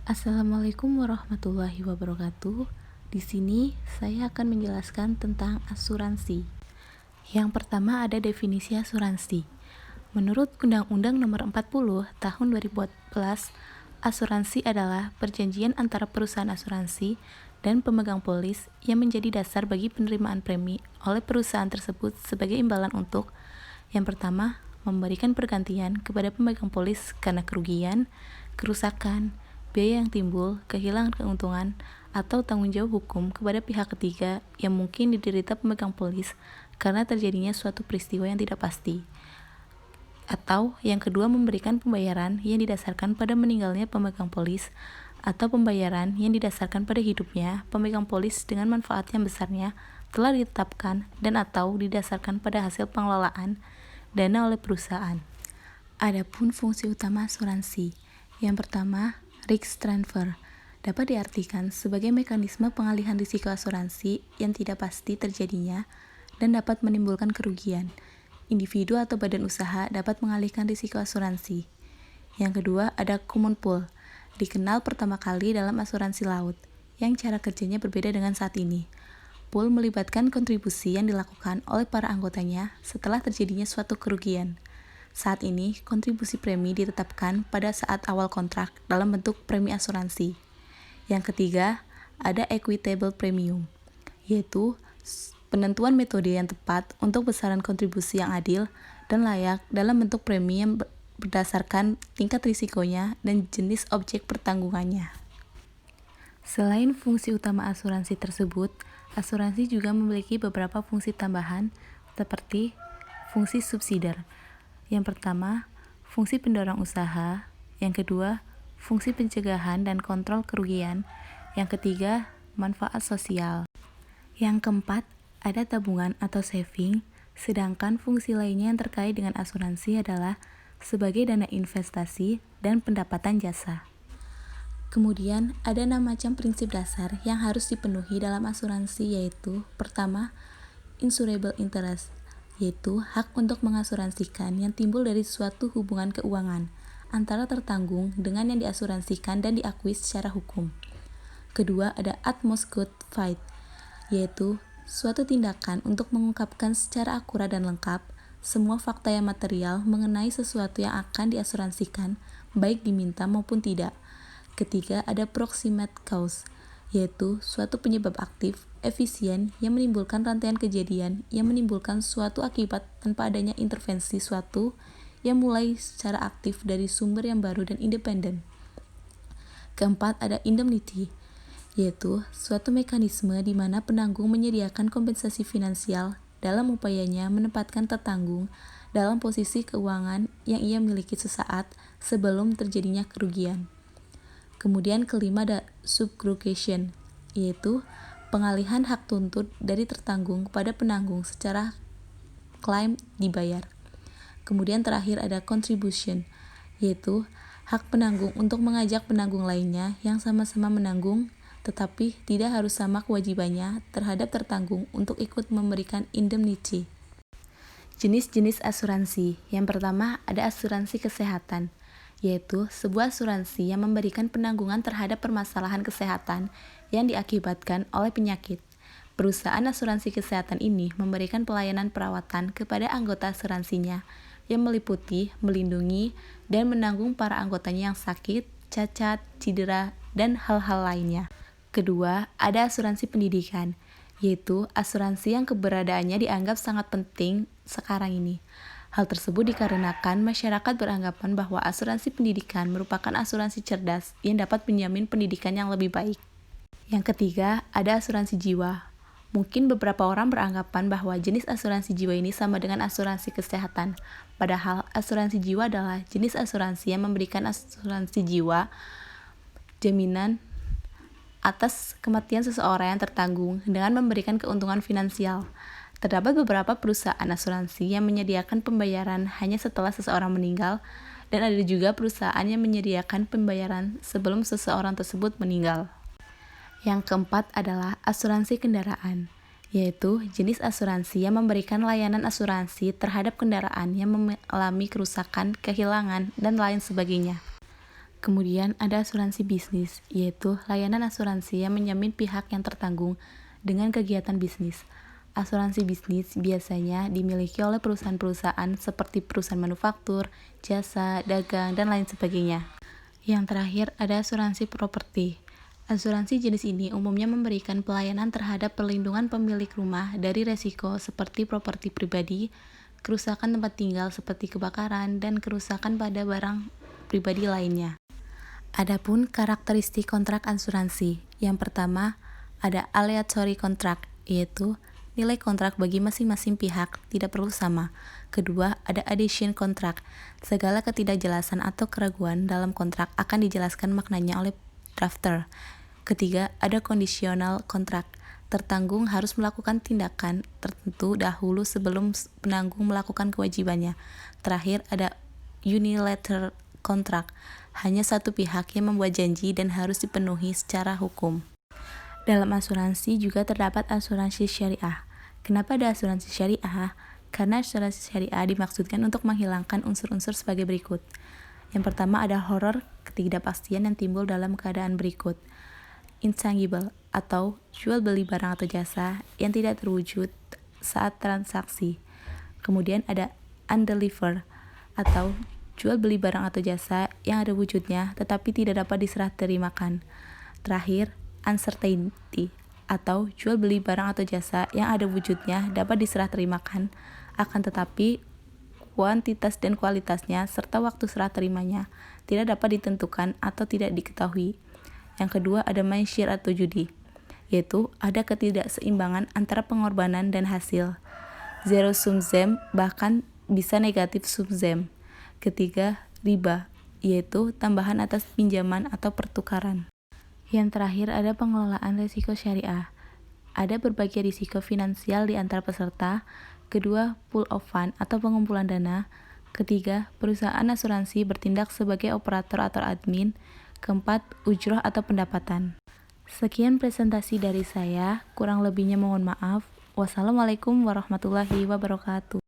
Assalamualaikum warahmatullahi wabarakatuh. Di sini saya akan menjelaskan tentang asuransi. Yang pertama ada definisi asuransi. Menurut Undang-Undang Nomor 40 Tahun 2014, asuransi adalah perjanjian antara perusahaan asuransi dan pemegang polis yang menjadi dasar bagi penerimaan premi oleh perusahaan tersebut sebagai imbalan untuk yang pertama, memberikan pergantian kepada pemegang polis karena kerugian, kerusakan, biaya yang timbul, kehilangan keuntungan, atau tanggung jawab hukum kepada pihak ketiga yang mungkin diderita pemegang polis karena terjadinya suatu peristiwa yang tidak pasti. Atau yang kedua, memberikan pembayaran yang didasarkan pada meninggalnya pemegang polis atau pembayaran yang didasarkan pada hidupnya pemegang polis dengan manfaat yang besarnya telah ditetapkan dan atau didasarkan pada hasil pengelolaan dana oleh perusahaan. Adapun fungsi utama asuransi. Yang pertama, risk transfer dapat diartikan sebagai mekanisme pengalihan risiko asuransi yang tidak pasti terjadinya dan dapat menimbulkan kerugian. Individu atau badan usaha dapat mengalihkan risiko asuransi. Yang kedua, ada common pool, dikenal pertama kali dalam asuransi laut, yang cara kerjanya berbeda dengan saat ini. Pool melibatkan kontribusi yang dilakukan oleh para anggotanya setelah terjadinya suatu kerugian. Saat ini, kontribusi premi ditetapkan pada saat awal kontrak dalam bentuk premi asuransi. Yang ketiga, ada equitable premium, yaitu penentuan metode yang tepat untuk besaran kontribusi yang adil dan layak dalam bentuk premi yang berdasarkan tingkat risikonya dan jenis objek pertanggungannya. Selain fungsi utama asuransi tersebut, asuransi juga memiliki beberapa fungsi tambahan seperti fungsi subsidiar. Yang pertama, fungsi pendorong usaha. Yang kedua, fungsi pencegahan dan kontrol kerugian. Yang ketiga, manfaat sosial. Yang keempat, ada tabungan atau saving, sedangkan fungsi lainnya yang terkait dengan asuransi adalah sebagai dana investasi dan pendapatan jasa. Kemudian, ada 6 macam prinsip dasar yang harus dipenuhi dalam asuransi, yaitu pertama, insurable interest, yaitu hak untuk mengasuransikan yang timbul dari suatu hubungan keuangan antara tertanggung dengan yang diasuransikan dan diakui secara hukum. Kedua, ada utmost good faith, yaitu suatu tindakan untuk mengungkapkan secara akurat dan lengkap semua fakta yang material mengenai sesuatu yang akan diasuransikan, baik diminta maupun tidak. Ketiga, ada proximate cause, yaitu suatu penyebab aktif, efisien, yang menimbulkan rantaian kejadian yang menimbulkan suatu akibat tanpa adanya intervensi suatu yang mulai secara aktif dari sumber yang baru dan independen. Keempat, ada indemnity, yaitu suatu mekanisme di mana penanggung menyediakan kompensasi finansial dalam upayanya menempatkan tertanggung dalam posisi keuangan yang ia miliki sesaat sebelum terjadinya kerugian. Kemudian kelima ada subrogation, yaitu pengalihan hak tuntut dari tertanggung kepada penanggung secara klaim dibayar. Kemudian terakhir ada contribution, yaitu hak penanggung untuk mengajak penanggung lainnya yang sama-sama menanggung tetapi tidak harus sama kewajibannya terhadap tertanggung untuk ikut memberikan indemnity. Jenis-jenis asuransi. Yang pertama ada asuransi kesehatan, yaitu sebuah asuransi yang memberikan penanggungan terhadap permasalahan kesehatan yang diakibatkan oleh penyakit. Perusahaan asuransi kesehatan ini memberikan pelayanan perawatan kepada anggota asuransinya yang meliputi melindungi dan menanggung para anggotanya yang sakit, cacat, cedera, dan hal-hal lainnya. Kedua, ada asuransi pendidikan, yaitu asuransi yang keberadaannya dianggap sangat penting sekarang ini. Hal tersebut dikarenakan masyarakat beranggapan bahwa asuransi pendidikan merupakan asuransi cerdas yang dapat menjamin pendidikan yang lebih baik. Yang ketiga, ada asuransi jiwa. Mungkin beberapa orang beranggapan bahwa jenis asuransi jiwa ini sama dengan asuransi kesehatan. Padahal asuransi jiwa adalah jenis asuransi yang memberikan asuransi jiwa jaminan atas kematian seseorang yang tertanggung dengan memberikan keuntungan finansial. Terdapat beberapa perusahaan asuransi yang menyediakan pembayaran hanya setelah seseorang meninggal, dan ada juga perusahaan yang menyediakan pembayaran sebelum seseorang tersebut meninggal. Yang keempat adalah asuransi kendaraan, yaitu jenis asuransi yang memberikan layanan asuransi terhadap kendaraan yang mengalami kerusakan, kehilangan, dan lain sebagainya. Kemudian ada asuransi bisnis, yaitu layanan asuransi yang menjamin pihak yang tertanggung dengan kegiatan bisnis. Asuransi bisnis biasanya dimiliki oleh perusahaan-perusahaan seperti perusahaan manufaktur, jasa, dagang, dan lain sebagainya. Yang terakhir ada asuransi properti. Asuransi jenis ini umumnya memberikan pelayanan terhadap perlindungan pemilik rumah dari resiko seperti properti pribadi, kerusakan tempat tinggal seperti kebakaran, dan kerusakan pada barang pribadi lainnya. Adapun karakteristik kontrak asuransi. Yang pertama, ada aleatory contract, yaitu nilai kontrak bagi masing-masing pihak tidak perlu sama. Kedua, ada adhesion contract. Segala ketidakjelasan atau keraguan dalam kontrak akan dijelaskan maknanya oleh drafter. Ketiga, ada conditional contract. Tertanggung harus melakukan tindakan tertentu dahulu sebelum penanggung melakukan kewajibannya. Terakhir, ada unilateral contract. Hanya satu pihak yang membuat janji dan harus dipenuhi secara hukum. Dalam asuransi juga terdapat asuransi syariah. Kenapa ada asuransi syariah? Karena asuransi syariah dimaksudkan untuk menghilangkan unsur-unsur sebagai berikut. Yang pertama ada horor ketidakpastian yang timbul dalam keadaan berikut. Intangible atau jual beli barang atau jasa yang tidak terwujud saat transaksi. Kemudian ada undelivered atau jual beli barang atau jasa yang ada wujudnya tetapi tidak dapat diserah terimakan. Terakhir, uncertainty atau jual beli barang atau jasa yang ada wujudnya dapat diserah terimakan, akan tetapi kuantitas dan kualitasnya serta waktu serah terimanya tidak dapat ditentukan atau tidak diketahui. Yang kedua ada mindshare atau judi, yaitu ada ketidakseimbangan antara pengorbanan dan hasil. Zero sum game bahkan bisa negatif sum game. Ketiga, riba, yaitu tambahan atas pinjaman atau pertukaran. Yang terakhir ada pengelolaan risiko syariah. Ada berbagai risiko finansial di antara peserta. Kedua, pool of fund atau pengumpulan dana. Ketiga, perusahaan asuransi bertindak sebagai operator atau admin. Keempat, ujroh atau pendapatan. Sekian presentasi dari saya, kurang lebihnya mohon maaf. Wassalamualaikum warahmatullahi wabarakatuh.